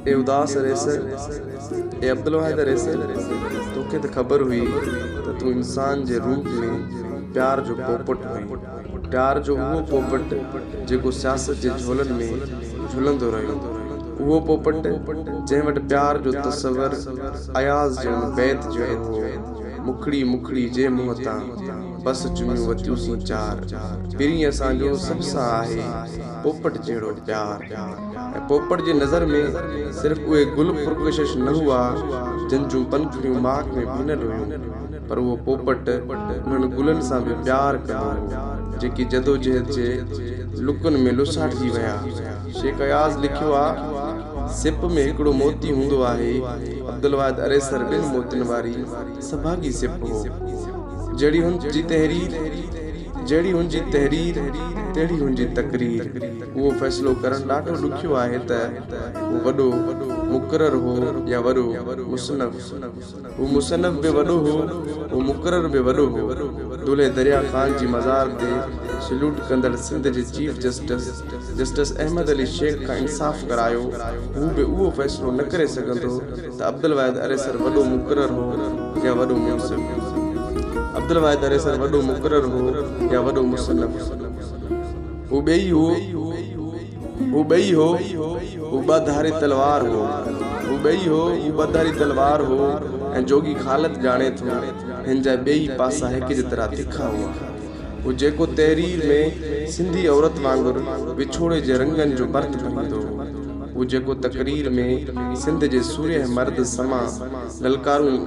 ए उदास अरेसर, ए अब्दुल वाहिद अरेसर, तोखे तो खबर हुई तो तू इंसान जे रूप में प्यार जो पोपट हुई। प्यार जो वो पोपट जेको सियासत जे झोलन में झुलंदो रहियो, वो पोपट जंहिं वटि प्यार जो तस्वर अयाज़ जे उन बैत जो हो। मुखड़ी मुखड़ी जे मुंह तां बस चुमियूं वतियूंसीं चार। पहिरीं असांजो सभ सां आहे पोपट जहिड़ो प्यार। ऐं पोपट जे नज़र में सिर्फ़ उहे गुल पुरकशिश न हुआ जिन जूं पंखुड़ियूं माग में भिनल हुयूं, पर उहो पोपट उन्हनि गुलनि सां बि प्यार कंदो हो जेकी जदोजहद जे लुकनि में लुसाटिजी विया। शेख अयाज़ लिखियो आहे, सिप में हिकिड़ो मोती हूंदो आहे, अब्दुल वाहिद अरेसर ॿिनि मोतियुनि वारी सभागी सिप हो। जहिड़ी हुनजी तहरीर तहिड़ी हुनजी तकरीर। उहो फ़ैसिलो करणु ॾाढो ॾुखियो आहे त उहो वॾो मुक़रर हो या वॾो मुसनफ़। हू मुसनफ़ बि वॾो हो, हू मुक़रर बि वॾो हो। दुल्हे दरिया ख़ान जी मज़ार ते सल्यूट कंदड़ सिंध जे चीफ जस्टिस अहमद अली शेख खां इंसाफ़ करायो। हू बि उहो फ़ैसिलो न करे सघंदो त अब्दुल वाहिद अरेसर वॾो मुक़रर हो या वॾो मुनसिफ़। अब्दुल वाहिद अरेसर वॾो मुक़रर हो या वॾो मुसन्निफ़। हू ॿई हो, हू ॿधारी तलवार हो। हू ॿधारी तलवार हो ऐं जोगी ख़ालिद ॼाणे थो हिन जा ॿई पासा हिक जी तरह तिखा हुआ। हू जेको तहरीर में सिंधी औरत वांगुरु विछोड़े जे रंगनि जो बर्त भरींदो हो। हू जेको तकरीर में सिंध जे सूर्य मर्द समा ललकारूं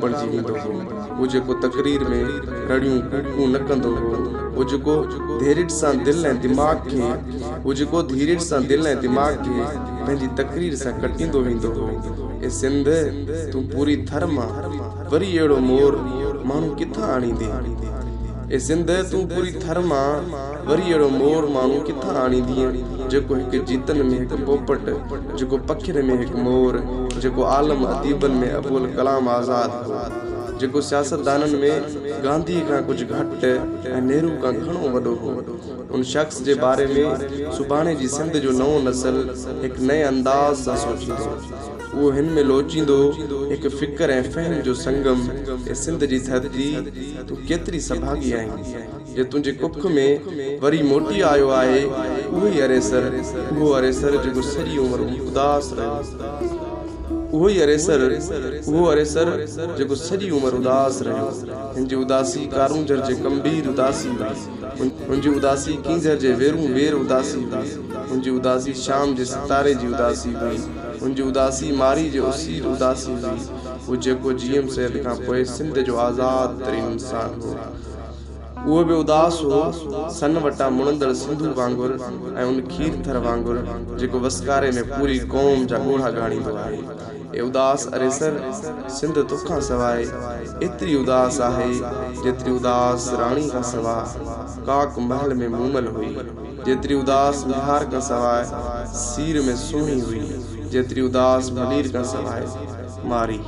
बणिजी वेंदो हो। हू जेको तकरीर में रड़ियूं कूकूं न कंदो हो। हू जेको धीरज सां दिलि ऐं दिमाग़ खे पंहिंजी तकरीर सां कटींदो वेंदो हो। ए सिंध, तूं पूरी थर मां वरी अहिड़ो मोर माण्हू किथां आणींदे? ए सिंध, तूं पूरी थर मां वरी अहिड़ो मोर माण्हू किथां आणींदीअ जेको हिकु जीतन में हिकु पोपट, जेको पखियुनि में हिकु मोर, जेको आलम अदीबनि में अबुल कलाम आज़ाद हो, जेको सियासतदाननि में गांधी खां कुझु घटि ऐं नेहरू खां घणो वॾो हो। उन शख़्स जे बारे में सुभाणे जी सिंध जो नओं नस्ल हिकु नए अंदाज़ सां सोचींदो। उहो हिन में लोचींदो हिकु फ़िक्र ऐं फ़हम जो संगम। ऐं सिंध जी धरती, तूं केतिरी सभागी आहीं जे तुंहिंजे कुख में वरी मोटी आयो आहे उहो अरेसर जेको सॼी उमिरि उदास रहियो। उहो अरेसर जेको सॼी उमिरि उदास रहियो। हिन जी उदासी कारूंजर जे गंभीर उदासी हुई। हुनजी उदासी कींजर जे वेर उदासी हुई। हुनजी उदासी शाम जे सितारे जी उदासी हुई। हुनजी उदासी मारी जे उसीर उदासी हुई। हू जेको जीएम सैद खां पोइ सिंध जो आज़ाद तरीन इंसान हो, उहो बि उदास हो, सन वटां मुणंदड़ सिंधु वांगुरु ऐं उन खीर थर वांगुरु जेको वसकारे में पूरी क़ौम जा ॻोढ़ा ॻाणींदो आहे। ए उदास अरेसर, सिंध तोखां सवाइ एतिरी उदास आहे जेतिरी उदास राणी खां सवाइ काक महल में मूमल हुई, जेतिरी उदास बिहार खां सवाइ सीर में सुहिणी हुई, जेतिरी उदास भलीर खां सवाइ मारी।